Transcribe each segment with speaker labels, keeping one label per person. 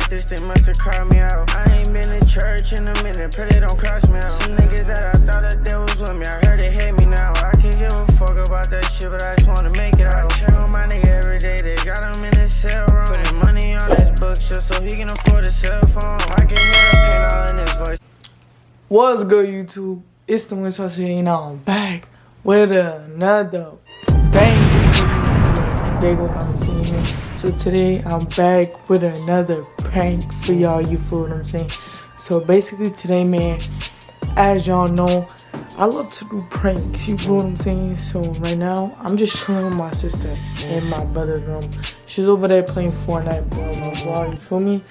Speaker 1: like this, they must have cried me out. I ain't been to church in a minute, pray they don't cross me out. Some niggas that I thought that they was with me, I heard they hate me now. I can't give a fuck about that shit, but I just wanna make it out. I check on my nigga every day, they got him in his cell room. Putting money on his books just so he can afford a cell phone. I can hear the pain all in his voice.
Speaker 2: What's good, YouTube? It's the Winston and I'm back with another bang video. So today I'm back with another prank for y'all, you feel what I'm saying? So basically today, man, as y'all know, I love to do pranks, you feel what I'm saying? So right now, I'm just chilling with my sister in my brother's room. She's over there playing Fortnite, blah, blah, blah, you feel me?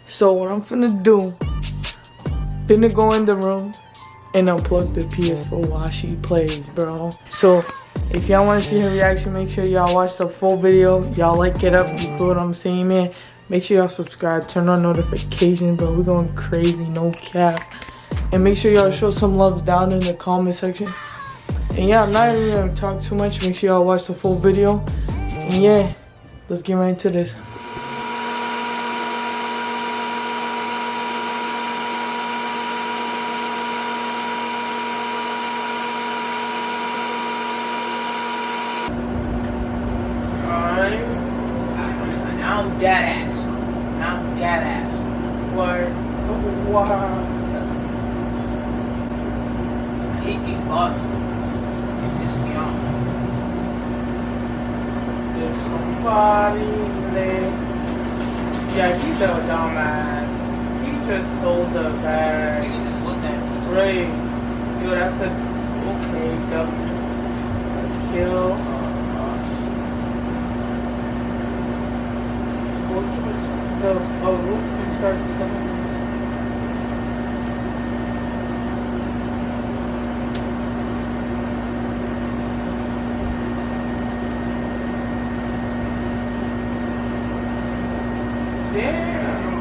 Speaker 2: So what I'm finna do, finna go in the room and unplug the Ps4 while she plays, bro. So if y'all want to see her reaction, make sure y'all watch the full video. Y'all like it up, you feel what I'm saying, man? Make sure y'all subscribe, turn on notifications, bro. We're going crazy, no cap. And make sure y'all show some love down in the comment section. And yeah, I'm not even gonna talk too much. Make sure y'all watch the full video. And yeah, let's get right into this.
Speaker 3: I'm dead ass. I'm dead ass.
Speaker 2: What? Wow.
Speaker 3: I hate these bots. They piss me off.
Speaker 2: There's somebody there. Yeah, he's a dumbass. He just sold the bag.
Speaker 3: You can just look at it.
Speaker 2: Great. Yo, that's a okay W. Kill. Go to the roof and start killing. Damn.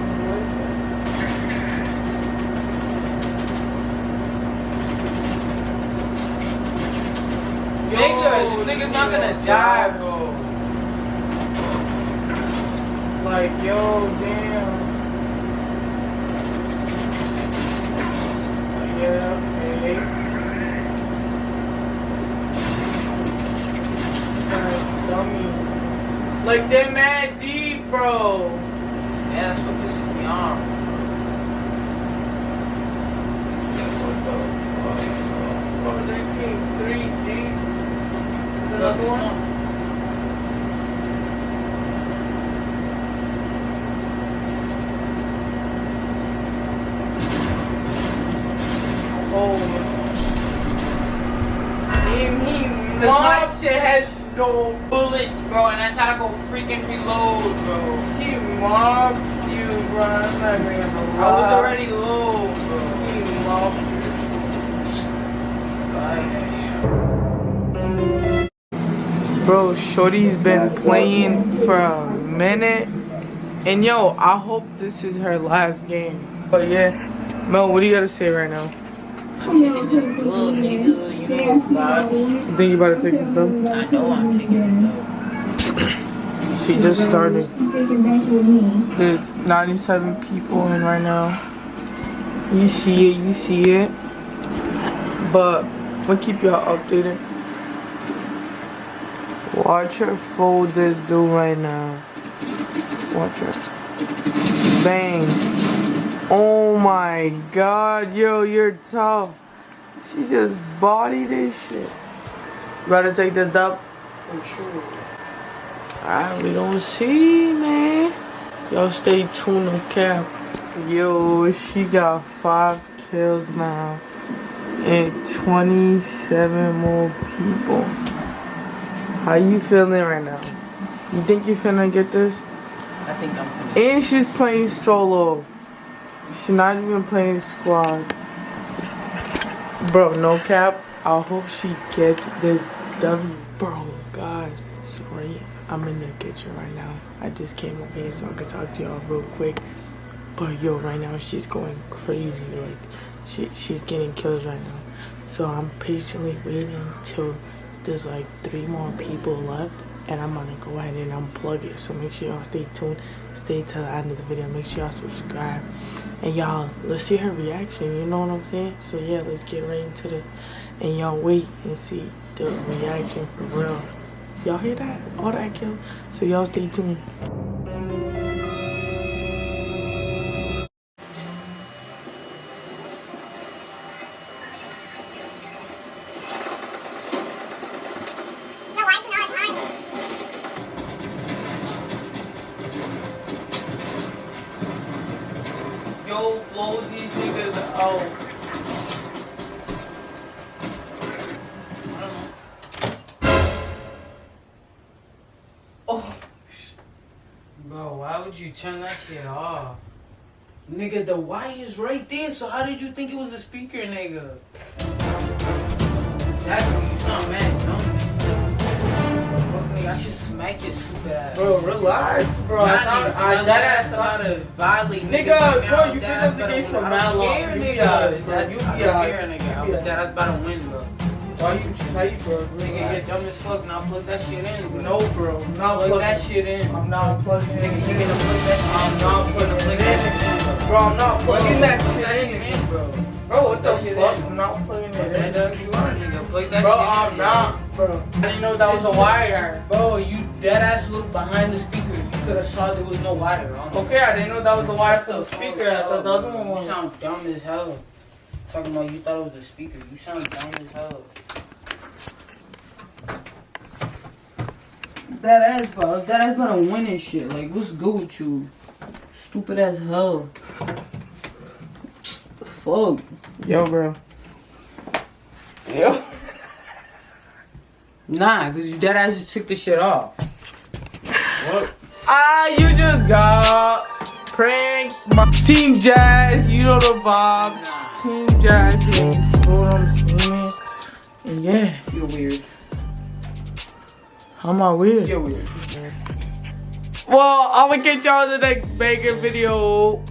Speaker 3: Nigga, this nigga's not gonna die, bro.
Speaker 2: Like, yo, damn. Yeah, okay. God, dummy. Like, they're mad deep, bro.
Speaker 3: Yeah, that's what pisses me off.
Speaker 2: What the fuck? Oh, they came 3 deep. Is another one? Oh my.
Speaker 3: Cause my shit has no bullets, bro, and I try to go freaking reload, bro.
Speaker 2: He mobbed you, bro. I'm not even gonna lie.
Speaker 3: I was already low, bro.
Speaker 2: He mobbed you. Bro, Shorty's been playing for a minute. And yo, I hope this is her last game. But yeah, Mel, what do you gotta say right now?
Speaker 3: Little nigga, you know what?
Speaker 2: You think you about to take this dub?
Speaker 3: I know I'm taking it
Speaker 2: She just started. There's 97 people in right now. You see it, you see it. But we'll keep y'all updated. Watch her fold this dude right now. Watch her. Bang. Oh my god, yo, you're tough. She just bodied this shit. About to take this dub? For sure. Alright, we gonna see, man. Y'all stay tuned, no cap. Yo, she got 5 kills now. And 27 more people. How you feeling right now? You think you finna get this?
Speaker 3: I think I'm finna.
Speaker 2: And she's playing solo. She's not even playing squad. Bro, no cap. I hope she gets this W. Bro, guys, sorry. I'm in the kitchen right now. I just came over here so I could talk to y'all real quick. But yo, right now she's going crazy. Like, she's getting kills right now. So I'm patiently waiting till there's like 3 more people left. and I'm gonna go ahead and unplug it. So make sure y'all stay tuned, stay till the end of the video. Make sure y'all subscribe, and y'all, let's see her reaction. You know what I'm saying? So yeah, let's get right into this, and y'all wait and see the reaction for real. Y'all hear that? All that kill. So y'all stay tuned. Yo, blow these niggas out. Oh.
Speaker 3: Bro, why would you turn that shit off?
Speaker 2: Nigga, the wire's right there, so how did you think it was a speaker, nigga?
Speaker 3: Exactly, you sound mad, don't you? Fuck nigga, I should smack your stupid ass.
Speaker 2: Bro, relax, bro.
Speaker 3: That's about to violate
Speaker 2: nigga, bro, you picked up the game from mad long.
Speaker 3: I don't care, nigga. I don't care, nigga. That's about to win, bro.
Speaker 2: Why you tight, bro?
Speaker 3: Nigga, you're dumb as fuck. Now plug that shit in, bro.
Speaker 2: No, bro. I'm not
Speaker 3: Plug
Speaker 2: plugging
Speaker 3: that shit in.
Speaker 2: I'm not plugging it in.
Speaker 3: Nigga, you gonna plug that shit in.
Speaker 2: I'm not
Speaker 3: gonna plug that shit in,
Speaker 2: bro. I'm not plugging that
Speaker 3: shit
Speaker 2: shit
Speaker 3: in, bro.
Speaker 2: Bro, what the
Speaker 3: That shit
Speaker 2: fuck?
Speaker 3: in.
Speaker 2: I'm not plugging it
Speaker 3: That
Speaker 2: in.
Speaker 3: dumb you are, nigga. Plug that
Speaker 2: Bro,
Speaker 3: shit in.
Speaker 2: I'm not, bro. I didn't know that was a wire.
Speaker 3: Bro, you dead ass look behind the speaker. You could have saw there was no wire on it.
Speaker 2: Okay, I didn't know that was the wire for the speaker. I thought the other one
Speaker 3: You
Speaker 2: was.
Speaker 3: sound dumb as hell. Talking about you thought it was a speaker. You sound dumb as hell. That ass, bro. That ass about to win and shit. Like, what's good with you? Stupid as hell. Fuck.
Speaker 2: Yo, bro. Yo.
Speaker 3: Nah, cause you dead ass just took the shit off. What?
Speaker 2: You just got pranked. Team Jazz, you know the vibes. Team Jazz, you know what I'm saying? And yeah.
Speaker 3: You're weird.
Speaker 2: How am I weird?
Speaker 3: You're weird.
Speaker 2: Well, I'm gonna catch y'all in the next banger video.